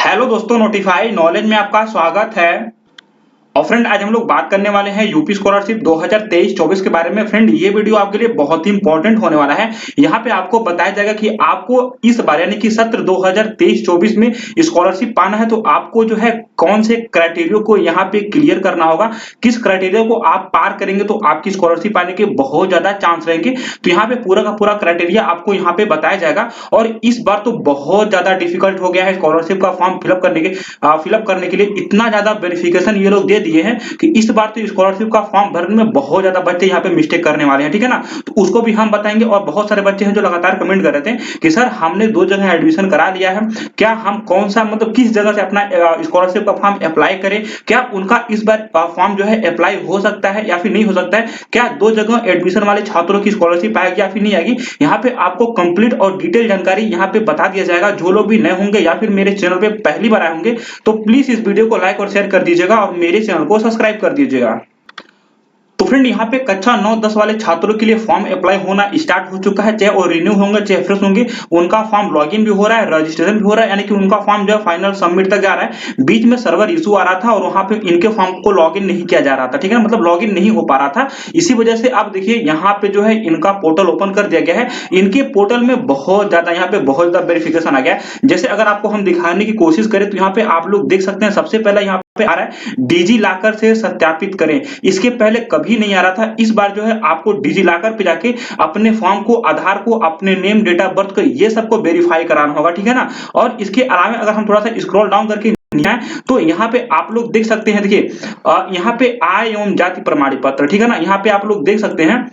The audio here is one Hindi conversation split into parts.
हेलो दोस्तों, नोटिफाई नॉलेज में आपका स्वागत है। और फ्रेंड, आज हम लोग बात करने वाले हैं यूपी स्कॉलरशिप 2023-24 के बारे में। फ्रेंड, ये वीडियो आपके लिए बहुत ही इंपॉर्टेंट होने वाला है। यहाँ पे आपको बताया जाएगा कि आपको इस बार यानी कि सत्र 2023-24 में स्कॉलरशिप पाना है तो आपको जो है कौन से क्राइटेरिया को यहाँ पे क्लियर करना होगा, किस क्राइटेरिया को आप पार करेंगे तो आपकी स्कॉलरशिप पाने के बहुत ज्यादा चांस रहेंगे। तो यहाँ पे पूरा का पूरा क्राइटेरिया आपको यहाँ पे बताया जाएगा। और इस बार तो बहुत ज्यादा डिफिकल्ट हो गया है स्कॉलरशिप का फॉर्म फिलअप करने के लिए। इतना ज्यादा वेरिफिकेशन ये लोग दे दिए हैं कि इस बार तो स्कॉलरशिप का फॉर्म भरने में बहुत ज्यादा बच्चे यहाँ पे मिस्टेक करने वाले हैं, ठीक है ना। तो उसको भी हम बताएंगे। और बहुत सारे बच्चे हैं जो लगातार कमेंट कर रहे थे कि सर हमने 2 जगह एडमिशन करा लिया है, क्या हम कौन सा मतलब किस जगह से अपना स्कॉलरशिप का फॉर्म अप्लाई करें, क्या उनका इस बार फॉर्म जो है अप्लाई हो सकता है या फिर नहीं हो सकता है, क्या 2 जगह एडमिशन वाले छात्रों की स्कॉलरशिप आएगी या फिर नहीं आएगी। यहाँ पे आपको कंप्लीट और डिटेल जानकारी यहाँ पे बता दिया जाएगा। जो लोग भी नए होंगे या फिर मेरे चैनल पे पहली बार आए होंगे तो प्लीज इस वीडियो को लाइक और शेयर कर दीजिएगा और मेरे चैनल को सब्सक्राइब कर दीजिएगा। तो फ्रेंड, यहाँ पे कक्षा 9-10 वाले छात्रों के लिए फॉर्म अप्लाई होना स्टार्ट हो चुका है। चाहे वो रिन्यू होंगे चाहे फ्रेश होंगे, उनका फॉर्म लॉगिन भी हो रहा है, रजिस्ट्रेशन भी हो रहा है, यानी कि उनका फॉर्म जो है फाइनल सबमिट तक जा रहा है। बीच में सर्वर इशू आ रहा था और वहां पे इनके फॉर्म को लॉगिन नहीं किया जा रहा था, ठीक है ना, मतलब लॉगिन नहीं हो पा रहा था। इसी वजह से अब देखिए यहाँ पे जो है इनका पोर्टल ओपन कर दिया गया है। इनके पोर्टल में बहुत ज्यादा यहाँ पे बहुत ज्यादा वेरिफिकेशन आ गया है। जैसे अगर आपको हम दिखाने की कोशिश करें तो यहाँ पे आप लोग देख सकते हैं, सबसे पहले यहाँ पे आ रहा है डिजी लॉकर से सत्यापित करें। इसके पहले कभी नहीं आ रहा था। इस बार जो है आपको डिजी लॉकर पे जाके अपने फॉर्म को, आधार को, अपने नेम, डेट ऑफ बर्थ को, ये सबको वेरीफाई कराना होगा, ठीक है ना। और इसके अलावा अगर हम थोड़ा सा स्क्रॉल डाउन करके तो यहाँ पे आप लोग देख सकते हैं, देखिए यहाँ पे आय एवं जाति प्रमाण पत्र, ठीक है ना, यहाँ पे आप लोग देख सकते हैं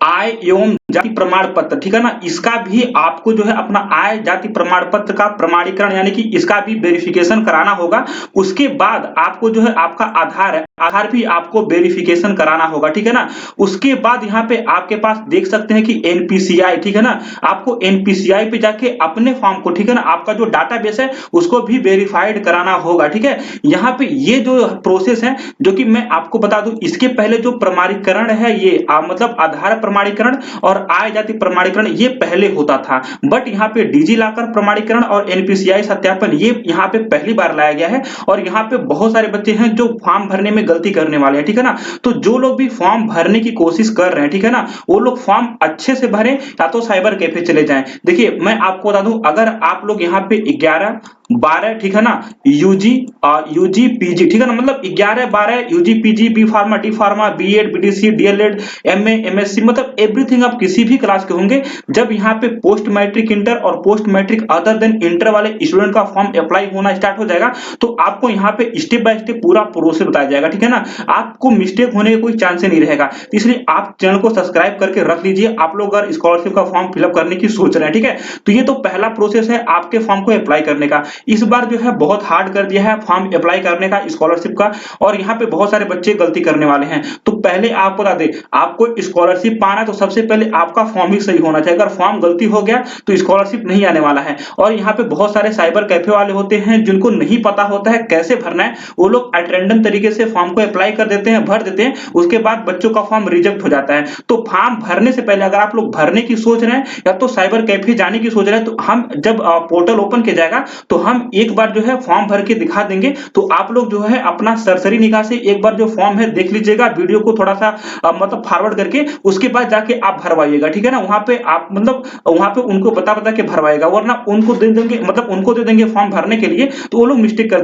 आय एवं जाति प्रमाण पत्र, ठीक है ना। इसका भी आपको जो है अपना आय जाति प्रमाण पत्र का प्रमाणीकरण यानी कि इसका भी वेरिफिकेशन कराना होगा। उसके बाद आपको जो है आपका आधार है, आधार भी आपको वेरिफिकेशन कराना होगा, ठीक है ना। उसके बाद यहाँ पे आपके पास देख सकते हैं कि एनपीसीआई, ठीक है ना, आपको एनपीसीआई पे जाके अपने फॉर्म को, ठीक है ना, आपका जो डाटाबेस है उसको भी वेरीफाइड कराना होगा, ठीक है। यहाँ पे ये जो प्रोसेस है जो कि मैं आपको बता दूं, इसके पहले जो प्रमाणीकरण है ये मतलब आधार प्रमाणीकरण और आय जाति प्रमाणीकरण ये पहले होता था। बट यहाँ पे डिजी लॉकर प्रमाणीकरण और एनपीसीआई सत्यापन ये यहाँ पे पहली बार लाया गया है। और यहाँ पे बहुत सारे बच्चे हैं जो फॉर्म भरने में गलती करने वाले हैं, ठीक है ना। तो जो लोग भी फॉर्म भरने की कोशिश कर रहे हैं, ठीक है ना, वो लोग फॉर्म अच्छे से भरें या तो साइबर कैफे चले जाएं। देखिए मैं आपको बता दूं, अगर आप लोग यहाँ पे 11-12, ठीक है ना, यूजी पीजी, ठीक है ना, मतलब 11-12 UG PG, B pharma, D pharma, BEd, BDC, DLEd, MA, MSc, मतलब एवरीथिंग आप किसी भी क्लास के होंगे, जब यहाँ पे पोस्ट मैट्रिक इंटर और post matric other than inter वाले स्टूडेंट का फॉर्म अप्लाई होना स्टार्ट हो जाएगा तो आपको यहाँ पे स्टेप बाय स्टेप पूरा प्रोसेस बताया जाएगा, ठीक है ना। आपको मिस्टेक होने का कोई चांस नहीं रहेगा। इसलिए आप चैनल को सब्सक्राइब करके रख लीजिए, आप लोग अगर स्कॉलरशिप का फॉर्म फिलअप करने की सोच रहे हैं, ठीक है। तो ये तो पहला प्रोसेस है आपके फॉर्म को अप्लाई करने का। इस बार जो है बहुत हार्ड कर दिया है फॉर्म अप्लाई करने का स्कॉलरशिप का, और यहाँ पे बहुत सारे बच्चे गलती करने वाले हैं। तो पहले आपको बता दें, आपको स्कॉलरशिप पाना तो सबसे पहले आपका फॉर्म ही सही होना चाहिए। अगर फॉर्म गलती हो गया तो स्कॉलरशिप नहीं आने वाला है। और यहाँ पे बहुत सारे साइबर कैफे वाले होते हैं जिनको नहीं पता होता है कैसे भरना है, वो लोग एट रैंडम तरीके से फॉर्म को अप्लाई कर देते हैं, भर देते हैं, उसके बाद बच्चों का फॉर्म रिजेक्ट हो जाता है। तो फॉर्म भरने से पहले अगर आप लोग भरने की सोच रहे हैं या तो साइबर कैफे जाने की सोच रहे हैं, तो हम जब पोर्टल ओपन किया जाएगा तो हम एक बार जो है फॉर्म भर के दिखा देंगे। तो आप लोग जो है अपना सरसरी निगाह से एक बार जो फॉर्म है देख लीजिएगा, वीडियो को थोड़ा सा मतलब फॉरवर्ड करके, उसके बाद जाके आप भरवाइएगा, ठीक है ना। वहां पे आप मतलब वहां पे उनको बता के भरवाएगा, वरना उनको दे देंगे, मतलब उनको दे देंगे फॉर्म भरने के लिए तो वो लोग मिस्टेक कर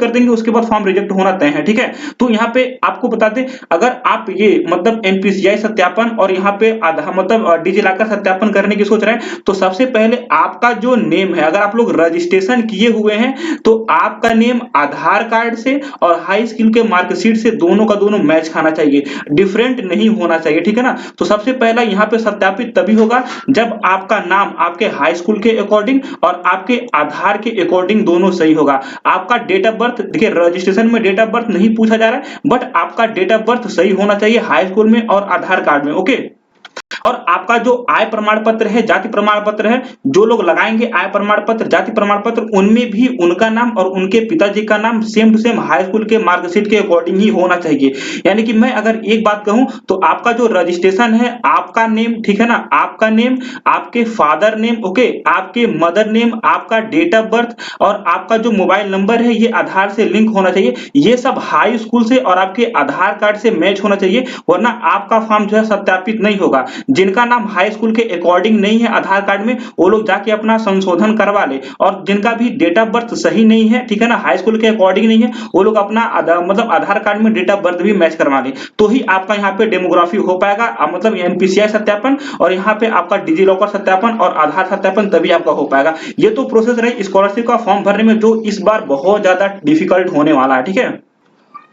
देंगे, उसके बाद फॉर्म रिजेक्ट होना तय है, ठीक है। तो यहाँ पे आपको बता दें, अगर आप ये मतलब एनपीसीआई सत्यापन और यहाँ पे आधार मतलब डिजी लॉकर सत्यापन करने की सोच रहे हैं, तो सबसे पहले आपका जो नेम है, अगर आप लोग रजिस्ट्रेशन किए हुए हैं तो आपका नेम आधार कार्ड से और हाई स्कूल के मार्कशीट से दोनों का दोनों मैच खाना चाहिए, डिफरेंट नहीं होना चाहिए, ठीक है ना। तो सबसे पहला यहाँ पे सत्यापित तभी होगा जब आपका नाम आपके हाई स्कूल के अकॉर्डिंग और आपके आधार के अकॉर्डिंग दोनों सही होगा। आपका डेट ऑफ बर्थ, देखिए रजिस्ट्रेशन में डेट ऑफ बर्थ नहीं पूछा जा रहा है, बट आपका डेट ऑफ बर्थ सही होना चाहिए हाई स्कूल में और आधार कार्ड में, ओके। और आपका जो आय प्रमाण पत्र है, जाति प्रमाण पत्र है, जो लोग लगाएंगे आय प्रमाण पत्र, जाति प्रमाण पत्र, उनमें भी उनका नाम और उनके पिताजी का नाम same to same high school के मार्कशीट के अकॉर्डिंग ही होना चाहिए। यानी कि मैं अगर एक बात कहूं तो आपका जो रजिस्ट्रेशन है, आपका नेम, ठीक है ना, आपका नेम, आपके फादर नेम, ओके, आपके मदर नेम, आपका डेट ऑफ बर्थ और आपका जो मोबाइल नंबर है, ये आधार से लिंक होना चाहिए। ये सब हाई स्कूल से और आपके आधार कार्ड से मैच होना चाहिए, वरना आपका फॉर्म जो है सत्यापित नहीं होगा। जिनका नाम हाई स्कूल के अकॉर्डिंग नहीं है आधार कार्ड में, वो लोग जाके अपना संशोधन करवा ले, और जिनका भी डेट ऑफ बर्थ सही नहीं है, ठीक है ना, हाई स्कूल के अकॉर्डिंग नहीं है, वो लोग अपना मतलब आधार कार्ड में डेट ऑफ बर्थ भी मैच करवा ले, तो ही आपका यहाँ पे डेमोग्राफी हो पाएगा, मतलब एनपीसीआई सत्यापन, और यहाँ पे आपका डिजी लॉकर सत्यापन और आधार सत्यापन, तभी आपका हो पाएगा। ये तो प्रोसेस रही स्कॉलरशिप का फॉर्म भरने में, जो इस बार बहुत ज्यादा डिफिकल्ट होने वाला है, ठीक है।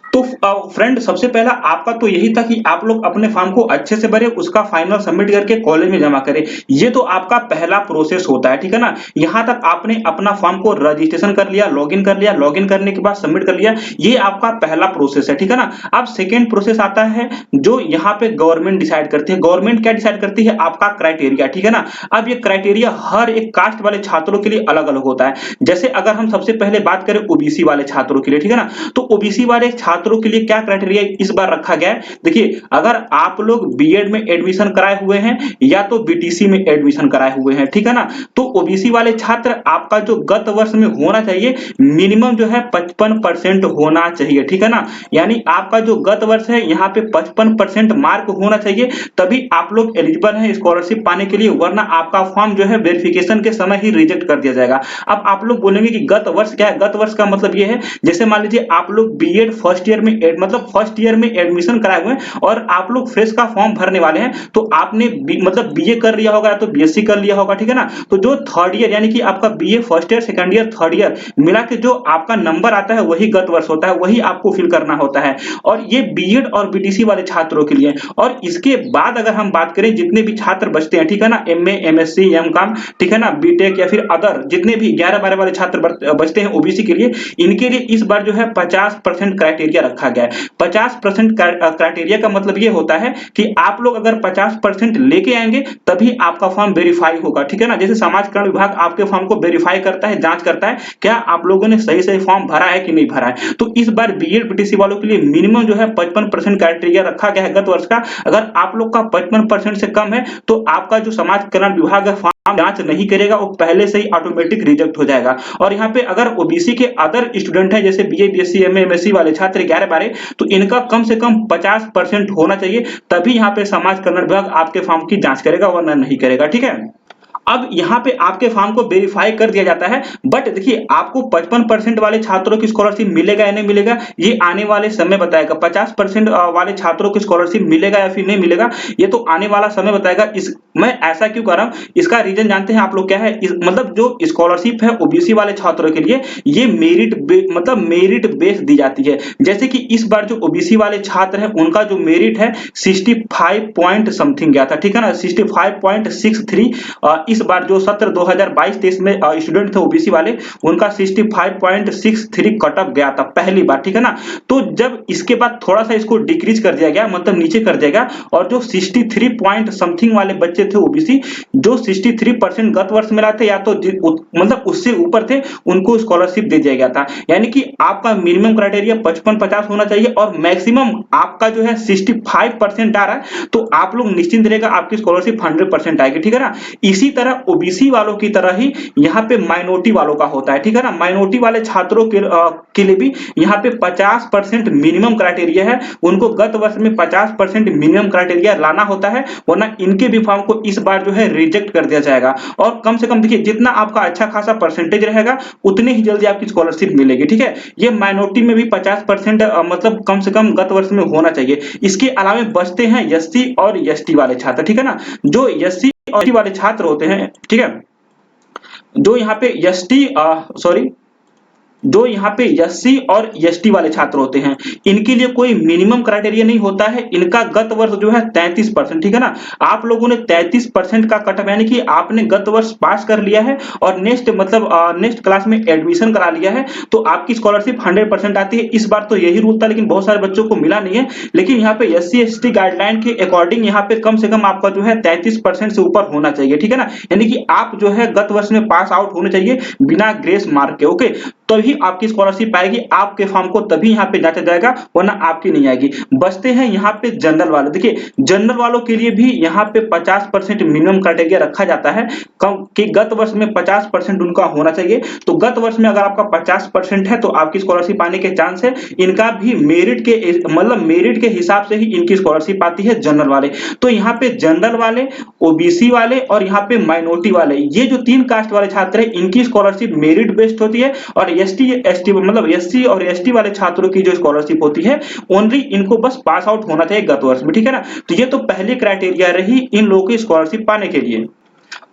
तो फ्रेंड, सबसे पहला आपका तो यही था कि आप लोग अपने फॉर्म को अच्छे से भरें, उसका फाइनल सबमिट करके कॉलेज में जमा करें। ये तो आपका पहला प्रोसेस होता है, ठीक है ना। यहां तक आपने अपना फॉर्म को रजिस्ट्रेशन कर लिया, लॉगिन कर लिया, लॉगिन करने के बाद सबमिट कर लिया, ये आपका पहला प्रोसेस है, ठीक है ना। अब सेकेंड प्रोसेस आता है जो यहाँ पे गवर्नमेंट डिसाइड करती है। गवर्नमेंट क्या डिसाइड करती है? आपका क्राइटेरिया, ठीक है ना। अब ये क्राइटेरिया हर एक कास्ट वाले छात्रों के लिए अलग अलग होता है। जैसे अगर हम सबसे पहले बात करें ओबीसी वाले छात्रों के लिए, ठीक है ना, तो ओबीसी वाले छात्रों के लिए क्या क्राइटेरिया इस बार रखा गया है? देखिए, अगर आप लोग बीएड में एडमिशन कराए हुए हैं या तो बीटीसी में एडमिशन कराए हुए हैं, ठीक है ना, तो ओबीसी वाले छात्र, आपका जो गत वर्ष में होना चाहिए मिनिमम जो है 55% होना चाहिए, ठीक है ना। यानी आपका जो गत वर्ष है यहाँ पे 55% मार्क होना चाहिए, तभी आप लोग एलिजिबल हैं स्कॉलरशिप पाने के लिए, वरना आपका फॉर्म जो है वेरिफिकेशन के समय ही रिजेक्ट कर दिया जाएगा। अब आप लोग बोलेंगे कि गत वर्ष क्या है? गत वर्ष का मतलब ये है, जैसे मान लीजिए आप लोग बीएड फर्स्ट ईयर में मतलब फर्स्ट ईयर में एडमिशन कराए हुए हैं और आप लोग फ्रेश का फॉर्म भरने वाले हैं, तो आपने मतलब बीए कर लिया होगा या तो बीएससी कर लिया होगा, ठीक है ना। तो जो थर्ड ईयर यानी कि आपका BA first year, second year, third year मिला के जो आपका नंबर आता है वही गत वर्ष होता है, वही आपको फिल करना होता है। और ये बीएड और बीटीसी वाले छात्रों के लिए। और इसके बाद अगर हम बात करें जितने भी छात्र बचते हैं, ठीक है ना, एमए, एमएससी, एमकॉम, ठीक है ना, बीटेक या फिर अदर जितने भी 11-12 वाले छात्र बचते हैं ओबीसी के लिए, इनके लिए इस बार जो है 50% क्राइटेरिया रखा गया है। 50% क्राइटेरिया का मतलब ये होता है कि आप लोग अगर 50% लेके आएंगे तभी आपका फॉर्म वेरीफाई होगा, ठीक है ना। जैसे समाज कल्याण विभाग आपके फॉर्म को वेरीफाई करता है, जांच करता है क्या आप लोगों ने सही सही फॉर्म भरा है कि नहीं भरा है। तो इस बार बीएड बीटीसी वालों के लिए मिनिमम जो है 55% क्राइटेरिया रखा गया है गत वर्ष का। अगर आप लोग का 55% से कम है तो आपका जो समाज कल्याण विभाग है जांच नहीं करेगा, वो पहले से ही ऑटोमेटिक रिजेक्ट हो जाएगा। और यहाँ पे अगर ओबीसी के अदर स्टूडेंट हैं जैसे बीए, बीएससी, एमए, एमएससी वाले छात्र 11-12, तो इनका कम से कम 50% होना चाहिए, तभी यहाँ पे समाज कल्याण विभाग आपके फॉर्म की जांच करेगा, वरना नहीं करेगा, ठीक है। अब यहाँ पे आपके फॉर्म को वेरीफाई कर दिया जाता है, बट देखिए आपको 55% वाले छात्रों की स्कॉलरशिप मिलेगा या नहीं मिलेगा ये आने वाले समय बताएगा। 50% वाले छात्रों की स्कॉलरशिप मिलेगा या फिर नहीं मिलेगा ये तो आने वाला समय बताएगा। मैं ऐसा क्यों कर रहा हूं, इसका रीजन जानते हैं आप लोग क्या है? मतलब जो स्कॉलरशिप है ओबीसी वाले छात्रों के लिए ये मतलब मेरिट बेस दी जाती है। जैसे कि इस बार जो ओबीसी वाले छात्र है उनका जो मेरिट है 65 पॉइंट समथिंग गया था, ठीक है ना, 65.63। इस बार जो सत्र 2022-23 में स्टूडेंट थे ओबीसी वाले, उनका 65.63 कट ऑफ गया था पहली बार, ठीक है ना। तो जब इसके बाद थोड़ा सा इसको डिक्रीज कर दिया गया, मतलब नीचे कर दिया गया, और जो 63 पॉइंट समथिंग वाले बच्चे थे ओबीसी, जो 63% गत वर्ष मिला थे या तो मतलब उससे ऊपर थे, उनको स्कॉलरशिप दे दिया गया था। यानी कि आपका मिनिमम क्राइटेरिया 55-50 होना चाहिए और मैक्सिमम आपका जो है 65% आ रहा है, तो आप लोग निश्चिंत रहेगा आपकी स्कॉलरशिप 100% आएगी, ठीक है ना। इसी तरह ओबीसी वालों की तरह ही यहाँ पे माइनॉरिटी वालों का होता है, ठीक है ना। माइनॉरिटी वाले छात्रों के लिए भी यहाँ पे 50% मिनिमम क्राइटेरिया है, उनको गत वर्ष में 50% मिनिमम क्राइटेरिया लाना होता है, वरना इनके भी फॉर्म को इस बार जो है रिजेक्ट कर दिया जाएगा। और कम से कम देखिए जितना आपका अच्छा खासा परसेंटेज रहेगा उतनी ही जल्दी आपकी स्कॉलरशिप मिलेगी, ठीक है। ये माइनॉरिटी में भी 50% मतलब कम से कम गत वर्ष में होना चाहिए। इसके अलावा बचते हैं एससी और एसटी वाले छात्र, ठीक है ना। जो एससी और एसटी वाले छात्र होते हैं, ठीक है, जो यहाँ पे एसटी सॉरी जो यहाँ पे एससी और एसटी वाले छात्र होते हैं, इनके लिए कोई मिनिमम क्राइटेरिया नहीं होता है। इनका गत वर्ष जो है 33%, ठीक है ना। आप लोगों ने 33% का कट ऑफ यानी कि आपने गत वर्ष पास कर लिया है और नेक्स्ट मतलब नेक्स्ट क्लास में एडमिशन करा लिया है, तो आपकी स्कॉलरशिप 100% आती है। इस बार तो यही रूल था, लेकिन बहुत सारे बच्चों को मिला नहीं है। लेकिन यहाँ पे एससी एसटी गाइडलाइन के अकॉर्डिंग यहाँ पे कम से कम आपका जो है 33% से ऊपर होना चाहिए, ठीक है ना। यानी कि आप जो है गत वर्ष में पास आउट होने चाहिए बिना ग्रेस मार्क के, ओके। तभी आपकी स्कॉलरशिप आएगी, आपके फॉर्म को तभी यहाँ पे जांचा जाएगा, वरना आपकी नहीं आएगी। बचते हैं यहाँ पे जनरल वाले। देखिए जनरल वालों के लिए भी यहाँ पे 50% मिनिमम क्राइटेरिया रखा जाता है कि गत वर्ष में 50% उनका होना चाहिए। तो गत वर्ष में अगर आपका 50% है तो आपकी स्कॉलरशिप आने के चांस है। इनका भी मेरिट के मतलब मेरिट के हिसाब से ही इनकी स्कॉलरशिप आती है जनरल वाले। तो यहाँ पे जनरल वाले, ओबीसी वाले और यहाँ पे माइनॉरिटी वाले, ये जो 3 कास्ट वाले छात्र हैं, इनकी स्कॉलरशिप मेरिट बेस्ड होती है। और एसटी एसटी मतलब एससी और एसटी वाले छात्रों की जो स्कॉलरशिप होती है, ओनली इनको बस पास आउट होना चाहिए गत वर्ष में, ठीक है ना। तो ये तो पहली क्राइटेरिया रही इन लोगों की स्कॉलरशिप पाने के लिए।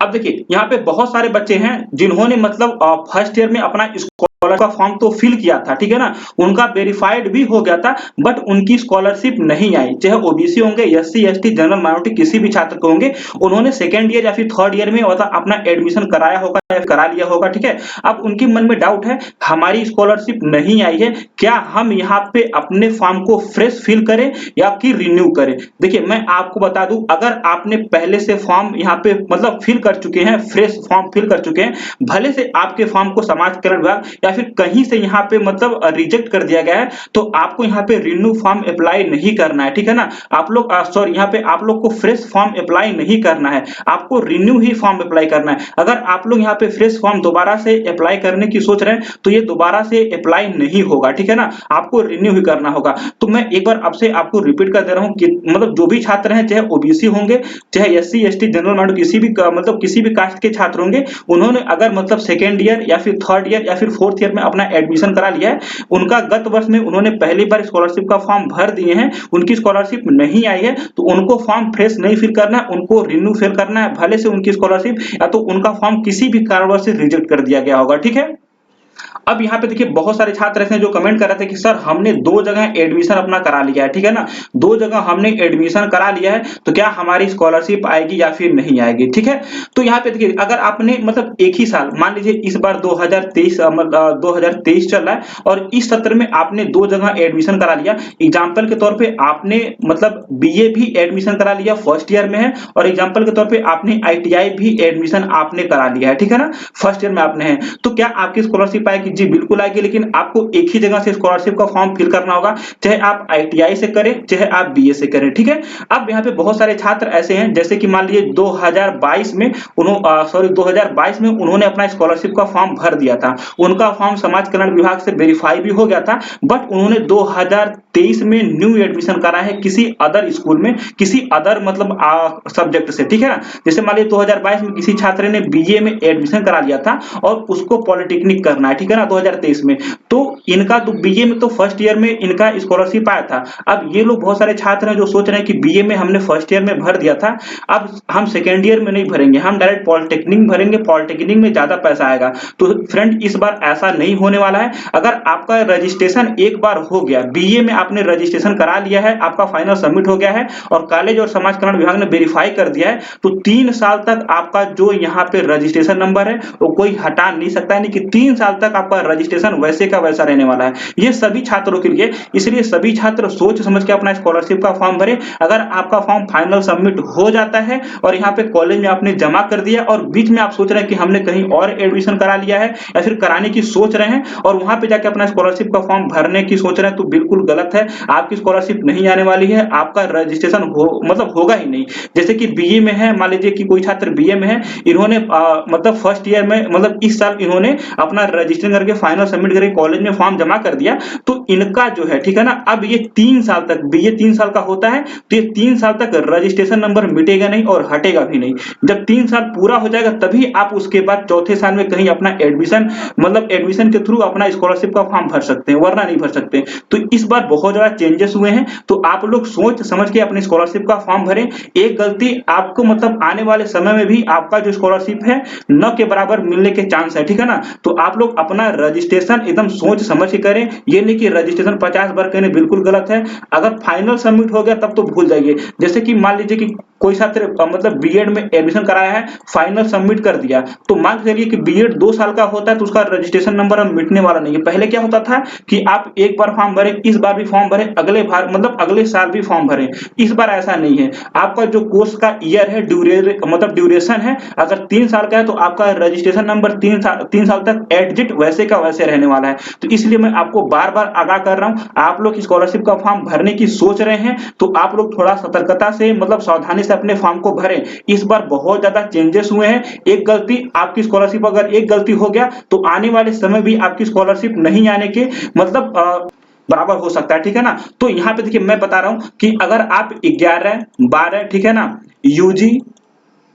अब देखिए यहाँ पे बहुत सारे बच्चे हैं जिन्होंने मतलब फर्स्ट ईयर में अपना स्कॉलर का फॉर्म तो फिल किया था, ठीक है ना, उनका वेरीफाइड भी हो गया था, बट उनकी स्कॉलरशिप नहीं आई। चाहे ओबीसी होंगे, एससी एसटी, जनरल माइनॉरिटी, किसी भी छात्र को होंगे, उन्होंने सेकेंड ईयर या फिर थर्ड ईयर में अपना एडमिशन कराया होगा या करा लिया होगा, ठीक है। अब उनके मन में डाउट है, हमारी स्कॉलरशिप नहीं आई है, क्या हम यहाँ पे अपने फॉर्म को फ्रेश फिल करें या कि रिन्यू करें। देखिए मैं आपको बता दूं, अगर आपने पहले से फॉर्म यहाँ पे मतलब फिल कर चुके हैं, फ्रेश फॉर्म फिल कर चुके हैं, भले से आपके फॉर्म को समाज कल्याण विभाग या फिर कहीं से यहाँ पे मतलब रिजेक्ट कर दिया गया है, तो आपको यहाँ पे रिन्यू फॉर्म अप्लाई नहीं करना है, ठीक है ना। आप लोग सॉरी यहाँ पे आप लोग को फ्रेश फॉर्म अप्लाई नहीं करना है, आपको रिन्यू ही फॉर्म अप्लाई करना है। अगर आप लोग यहाँ पे फ्रेश फॉर्म दोबारा से अप्लाई करने की सोच रहे हैं तो ये दोबारा से अप्लाई नहीं होगा, ठीक है ना, आपको रिन्यू ही करना होगा। तो मैं एक बार आपसे आपको रिपीट कर दे रहा हूँ कि मतलब जो भी छात्र हैं, चाहे ओबीसी होंगे, चाहे एससी एसटी, जनरल माइनॉरिटी, किसी भी मतलब किसी भी कास्ट के छात्र होंगे, उन्होंने अगर मतलब सेकेंड ईयर या फिर थर्ड ईयर या फिर फोर्थ ईयर में अपना एडमिशन करा लिया है, उनका गत वर्ष में उन्होंने पहली बार स्कॉलरशिप का फॉर्म भर दिए हैं, उनकी स्कॉलरशिप नहीं आई है, तो उनको फॉर्म फ्रेश नहीं फिल करना है, उनको रिन्यू फिल करना है, भले से उनकी स्कॉलरशिप या तो उनका फॉर्म किसी भी कारणवश से रिजेक्ट कर दिया गया होगा, ठीक है। अब यहाँ पे देखिए बहुत सारे छात्र ऐसे हैं जो कमेंट कर रहे थे कि सर हमने 2 जगह एडमिशन अपना करा लिया है, ठीक है ना, 2 जगह हमने एडमिशन करा लिया है, तो क्या हमारी स्कॉलरशिप आएगी या फिर नहीं आएगी, ठीक है। तो यहाँ पे देखिए अगर आपने मतलब एक ही साल, मान लीजिए इस बार 2023 चल रहा है और इस सत्र में आपने 2 जगह एडमिशन करा लिया। एग्जाम्पल के तौर पे आपने मतलब बीए भी एडमिशन करा लिया, फर्स्ट ईयर में है, और एग्जाम्पल के तौर पे आपने आईटीआई भी एडमिशन आपने करा लिया है, ठीक है ना, फर्स्ट ईयर में आपने है, तो क्या आपकी स्कॉलरशिप आएगी? जी बिल्कुल आएगी, लेकिन आपको एक ही जगह से स्कॉलरशिप का फॉर्म फिल करना होगा, चाहे आप आईटीआई से करें चाहे आप बीए से करें, ठीक है। अब यहाँ पे बहुत सारे छात्र ऐसे हैं जैसे कि मान लीजिए 2022 में 2022 में उन्होंने अपना स्कॉलरशिप का फॉर्म भर दिया था, उनका फॉर्म समाज कल्याण विभाग से वेरीफाई भी हो गया था, बट उन्होंने 2023 में न्यू एडमिशन करा है किसी अदर स्कूल में, किसी अदर मतलब सब्जेक्ट से, ठीक है ना। जैसे मान लीजिए 2022 में किसी छात्र ने बीए में एडमिशन करा लिया था और उसको पॉलिटेक्निक करना है, ठीक है ना, 2023 में, तो इनका तो बीए में तो फर्स्ट ईयर में इनका स्कॉलरशिप आया था। अब ये लोग बहुत सारे छात्र हैं जो सोच रहे हैं कि बीए में हमने फर्स्ट ईयर में भर दिया था, अब हम सेकेंड ईयर में नहीं भरेंगे, हम डायरेक्ट पॉलिटेक्निक भरेंगे, पॉलिटेक्निक में ज्यादा पैसा आएगा। तो फ्रेंड इस बार ऐसा नहीं होने वाला है। अगर आपका रजिस्ट्रेशन एक बार हो गया, बीए में आपने रजिस्ट्रेशन करा लिया है, आपका फाइनल सबमिट हो गया है और कॉलेज और समाज कल्याण विभाग ने वेरीफाई कर दिया है, तो 3 साल तक आपका जो यहाँ पे रजिस्ट्रेशन नंबर है वो कोई हटा नहीं सकता है, नहीं कि 3 साल तक आपका रजिस्ट्रेशन वैसे का वैसा रहने वाला है। ये सभी छात्रों के लिए, इसलिए सभी छात्र सोच समझ के अपना स्कॉलरशिप का फॉर्म भरें। अगर आपका फॉर्म फाइनल सबमिट हो जाता है और यहाँ पे कॉलेज में आपने जमा कर दिया और बीच में आप सोच रहे हैं कि हमने कहीं और एडमिशन करा लिया है या फिर कराने की सोच रहे हैं और वहां पे जाके अपना स्कॉलरशिप का फॉर्म भरने की सोच रहे हैं, तो बिल्कुल गलत है। आपकी स्कॉलरशिप नहीं आने वाली है, आपका रजिस्ट्रेशन मतलब होगा ही नहीं। जैसे कि बीए में है, मान लीजिए कि कोई छात्र बीए में है, इन्होंने मतलब फर्स्ट ईयर में मतलब इस साल इन्होंने अपना रजिस्ट्रेशन करके फाइनल सबमिट करके कॉलेज में फॉर्म जमा कर दिया, तो इनका जो है, ठीक है ना, अब ये 3 साल तक, बीए 3 साल का होता है, तो ये 3 साल तक रजिस्ट्रेशन नंबर मिटेगा नहीं और हटेगा भी नहीं। जब 3 साल पूरा हो जाएगा तभी आप उसके बाद चौथे साल में कहीं अपना एडमिशन मतलब एडमिशन के थ्रू अपना स्कॉलरशिप का फॉर्म भर सकते हैं, वरना नहीं भर सकते। तो इस बार बहुत बहुत ज्यादा चेंजेस हुए हैं, तो आप लोग सोच समझ के अपनी स्कॉलरशिप का फॉर्म भरें। एक गलती आपको मतलब आने वाले समय में भी आपका जो स्कॉलरशिप है न के बराबर मिलने के चांस है, ठीक है ना। तो आप लोग अपना रजिस्ट्रेशन एकदम सोच समझ के करें, ये नहीं कि रजिस्ट्रेशन 50 बार करें, बिल्कुल गलत है। अगर फाइनल सबमिट हो गया तब तो भूल जाइए। जैसे कि मान लीजिए कि कोई छात्र मतलब बीएड में एडमिशन कराया है, फाइनल सबमिट कर दिया, तो मान के चलिए कि बीएड 2 साल का होता है तो उसका रजिस्ट्रेशन नंबर अब मिटने वाला नहीं है। पहले क्या होता था कि आप एक बार फॉर्म भरें, इस बार भी फॉर्म भरें, अगले बार मतलब अगले साल भी फॉर्म भरें। इस बार ऐसा नहीं है। आपका जो कोर्स का ईयर है, मतलब ड्यूरेशन है, अगर 3 साल का है तो आपका रजिस्ट्रेशन नंबर 3 साल तक एग्जिट वैसे का वैसे रहने वाला है। तो इसलिए मैं आपको बार बार आगाह कर रहा हूं, आप लोग स्कॉलरशिप का फॉर्म भरने की सोच रहे हैं तो आप लोग थोड़ा सतर्कता से मतलब सावधानी से अपने फॉर्म को भरें। इस बार बहुत ज्यादा चेंजेस हुए हैं। एक गलती आपकी स्कॉलरशिप, अगर एक गलती हो गया तो आने वाले समय भी आपकी स्कॉलरशिप नहीं आने के मतलब बराबर हो सकता है, ठीक है ना। तो यहाँ पे देखिए मैं बता रहा हूं कि अगर आप 11 12 ठीक है ना, यूजी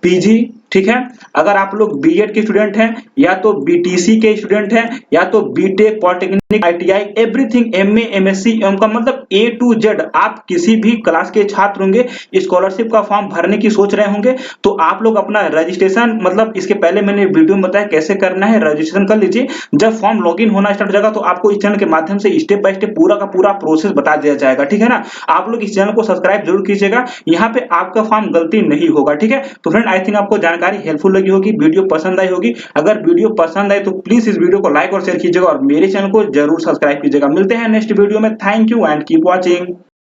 पीजी, ठीक है, अगर आप लोग बीएड के स्टूडेंट हैं या तो बीटीसी के स्टूडेंट हैं या तो BTech polytechnic ITI everything MA MSc M का मतलब ए टू जेड आप किसी भी क्लास के छात्र होंगे, स्कॉलरशिप का फॉर्म भरने की सोच रहे होंगे, तो आप लोग अपना रजिस्ट्रेशन मतलब इसके पहले मैंने वीडियो में बताया कैसे करना है, रजिस्ट्रेशन कर लीजिए। जब फॉर्म लॉगिन होना स्टार्ट हो जाएगा तो आपको इस चैनल के माध्यम से स्टेप बाय स्टेप पूरा का पूरा प्रोसेस बता दिया जाएगा, ठीक है ना। आप लोग इस चैनल को सब्सक्राइब जरूर कीजिएगा, यहाँ पे आपका फॉर्म गलती नहीं होगा, ठीक है। तो फ्रेंड आई थिंक आपको जानकारी हेल्पफुल लगी होगी, वीडियो पसंद आई होगी। अगर वीडियो पसंद आए तो प्लीज इस वीडियो को लाइक और शेयर कीजिएगा और मेरे चैनल को जरूर सब्सक्राइब कीजिएगा। मिलते हैं नेक्स्ट वीडियो में। Thank you and keep watching.